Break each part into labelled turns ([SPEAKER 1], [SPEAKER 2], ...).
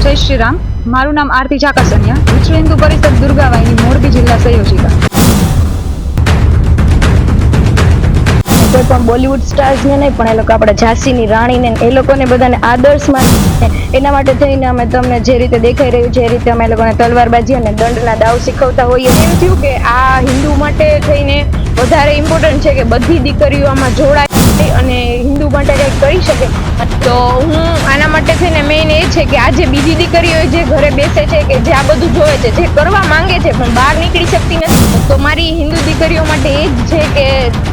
[SPEAKER 1] જય શ્રી રામ. મારું નામ આરતી ચાકસનિયા, વિશ્વ હિન્દુ પરિષદ દુર્ગાવાહિની મોરબી જિલ્લા સંયોજિકા.
[SPEAKER 2] કોઈ પણ બોલિવૂડ સ્ટાર્સને નહીં, પણ એ લોકો આપણે ઝાંસીની રાણીને એ લોકોને બધાને આદર્શમાં એના માટે થઈને અમે તમને જે રીતે દેખાઈ રહ્યું છે એ રીતે અમે એ લોકોને તલવારબાજી અને દંડના દાવ શીખવતા હોઈએ. એમ થયું કે આ હિન્દુ માટે થઈને વધારે ઇમ્પોર્ટન્ટ છે કે બધી દીકરીઓ આમાં જોડાય અને હિન્દુ માટે કંઈક કરી શકે. તો હું આના માટે થઈને મેઇન એ છે કે આજે બીજી દીકરીઓ જે ઘરે બેસે છે, કે જે આ બધું જોવે છે, જે કરવા માંગે છે પણ બહાર નીકળી શકતી નથી, તો મારી હિન્દુ દીકરીઓ માટે એ જ છે કે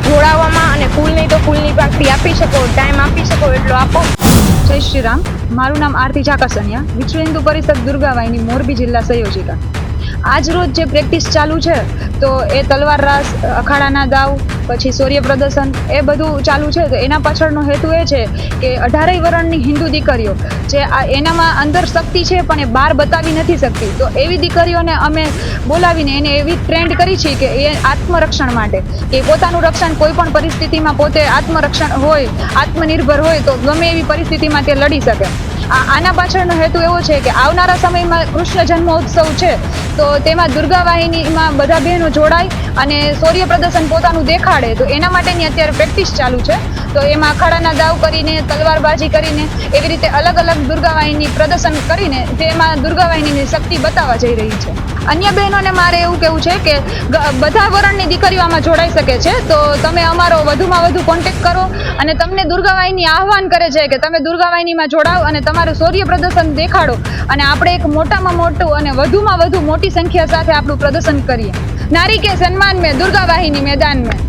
[SPEAKER 2] જોડાવામાં અને ફૂલ નહીં તો ફૂલની પાકડી આપી શકો, ટાઈમ આપી શકો એટલો આપો.
[SPEAKER 1] જય શ્રી રામ. મારું નામ આરતી ચાકસનિયા, વિશ્વ હિન્દુ પરિષદ દુર્ગાવાહિની મોરબી જિલ્લા સંયોજિકા. આજ રોજ જે પ્રેક્ટિસ ચાલુ છે તો એ તલવાર રાસ, અખાડાના દાવ, પછી શૌર્ય પ્રદર્શન એ બધું ચાલુ છે. તો એના પાછળનો હેતુ એ છે કે 18 વર્ષની હિન્દુ દીકરીઓ જે એનામાં અંદર શક્તિ છે પણ એ બહાર બતાવી નથી શકતી, તો એવી દીકરીઓને અમે બોલાવીને એને એવી ટ્રેન્ડ કરી છે કે એ આત્મરક્ષણ માટે, કે પોતાનું રક્ષણ કોઈ પણ પરિસ્થિતિમાં પોતે આત્મરક્ષણ હોય, આત્મનિર્ભર હોય તો ગમે એવી પરિસ્થિતિમાં તે લડી શકે. આના પાછળનો હેતુ એવો છે કે આવનારા સમયમાં કૃષ્ણ જન્મોત્સવ છે, તો તેમાં દુર્ગાવાહિનીમાં બધા બહેનો જોડાય અને શૌર્ય પ્રદર્શન પોતાનું દેખાડે. તો એના માટેની અત્યારે પ્રેક્ટિસ ચાલુ છે. તો એમાં અખાડાના દાવ કરીને, તલવારબાજી કરીને, એવી રીતે અલગ અલગ દુર્ગાવાહિની પ્રદર્શન કરીને તેમાં દુર્ગાવાહિનીની શક્તિ બતાવવા જઈ રહી છે. અન્ય બહેનોને મારે એવું કહેવું છે કે બધા વરણની દીકરીઓ આમાં જોડાઈ શકે છે. તો તમે અમારો વધુમાં વધુ કોન્ટેક્ટ કરો અને તમને દુર્ગાવાહિની આહવાન કરે છે કે તમે દુર્ગાવાહિનીમાં જોડાઓ અને તમારું શૌર્ય પ્રદર્શન દેખાડો અને આપણે એક મોટામાં મોટું અને વધુમાં વધુ મોટી સંખ્યા સાથે આપણું પ્રદર્શન કરીએ. નારી કે સન્માન મેં, દુર્ગાવાહિની મેદાન મેં.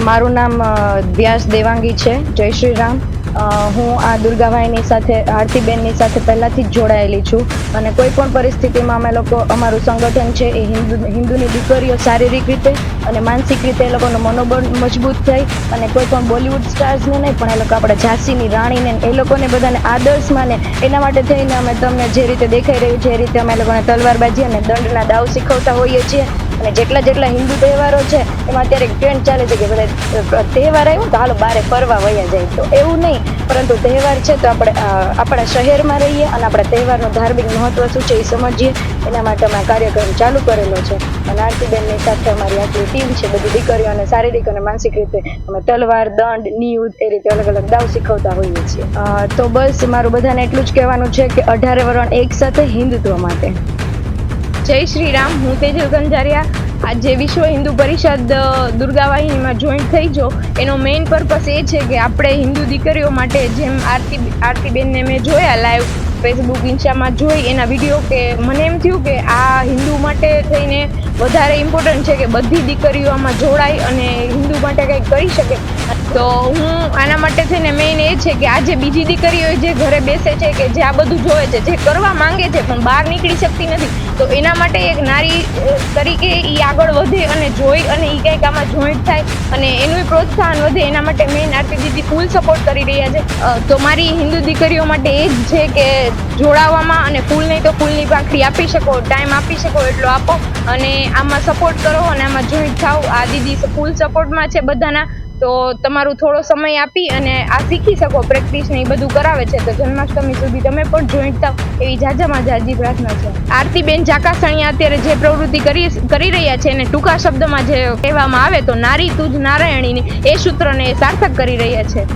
[SPEAKER 2] મારું નામ વ્યાસ દેવાંગી છે. જય શ્રી રામ. હું આ દુર્ગાવાહિની સાથે, આરતીબેનની સાથે પહેલાંથી જ જોડાયેલી છું અને કોઈ પણ પરિસ્થિતિમાં અમે લોકો, અમારું સંગઠન છે એ હિન્દુની દીકરીઓ શારીરિક રીતે અને માનસિક રીતે એ લોકોનું મનોબળ મજબૂત થાય અને કોઈ પણ બોલિવૂડ સ્ટાર્સને નહીં, પણ એ લોકો આપણે ઝાંસીની રાણીને એ લોકોને બધાને આદર્શમાં ને એના માટે થઈને અમે તમને જે રીતે દેખાઈ રહ્યું છે એ રીતે અમે એ લોકોને તલવારબાજી અને દંડના દાવ શીખવતા હોઈએ છીએ. અને જેટલા હિન્દુ તહેવારો છે એમાં અત્યારે એક ટ્રેન્ડ ચાલે છે કે બધા તહેવાર આવ્યો તો હાલો બારે ફરવા વયા જાય. તો એવું નહીં, પરંતુ તહેવાર છે તો આપણે આપણા શહેરમાં રહીએ અને આપણા તહેવારનું ધાર્મિક મહત્વ શું છે એ સમજીએ. એના માટે અમે કાર્યક્રમ ચાલુ કરેલો છે અને આરતીબેનની સાથે અમારી આટલી ટીમ છે, બધી દીકરીઓને શારીરિક અને માનસિક રીતે અમે તલવાર, દંડ, નિયુદ્ધ એ રીતે અલગ અલગ દાવ શીખવતા હોઈએ છીએ. તો બસ મારું બધાને એટલું જ કહેવાનું છે કે 18 વરણ એક સાથે હિન્દુત્વ માટે.
[SPEAKER 3] જય શ્રી રામ. હું તેજલ કંજારિયા. આજે વિશ્વ હિન્દુ પરિષદ દુર્ગાવાહિનીમાં જોઈન્ટ થઈ જો, એનો મેઇન પર્પસ એ છે કે આપણે હિન્દુ દીકરીઓ માટે, જેમ આરતીબેનને મેં જોયા લાઈવ ફેસબુક, ઇન્સ્ટામાં જોઈ એના વિડીયો, કે મને એમ થયું કે આ હિન્દુ માટે થઈને વધારે ઇમ્પોર્ટન્ટ છે કે બધી દીકરીઓ આમાં જોડાય અને હિન્દુ માટે કંઈક કરી શકે. તો હું આના માટે થઈને મેઇન એ છે કે આજે બીજી દીકરીઓ જે ઘરે બેસે છે, કે જે આ બધું જોવે છે, જે કરવા માંગે છે પણ બહાર નીકળી શકતી નથી, તો એના માટે એક નારી તરીકે એ આગળ વધે અને જોઈ અને એ કંઈક આમાં જોઈન્ટ થાય અને એનું પ્રોત્સાહન વધે. એના માટે મેઇન આરતી દીદી ફૂલ સપોર્ટ કરી રહ્યા છે. તો મારી હિન્દુ દીકરીઓ માટે એ જ છે કે જોડાવામાં અને ફૂલ નહીં તો ફૂલની પાકડી આપી શકો, ટાઈમ આપી શકો એટલો આપો અને આમાં સપોર્ટ કરો અને આમાં જોઈન્ટ થાવ. આ દીદી ફૂલ સપોર્ટમાં છે બધાના. તો તમારું થોડો સમય આપી અને આ શીખી શકો, પ્રેક્ટિસ ને એ બધું કરાવે છે. તો જન્માષ્ટમી સુધી તમે પણ જોઈન્ટ થાવ એવી જાજામાં જાજી પ્રાર્થના છે. આરતીબેન ચાકાસણિયા અત્યારે જે પ્રવૃત્તિ કરી રહ્યા છે એને ટૂંકા શબ્દમાં જે કહેવામાં આવે તો નારી તુજ નારાયણીની, એ સૂત્રને સાર્થક કરી રહ્યા છે.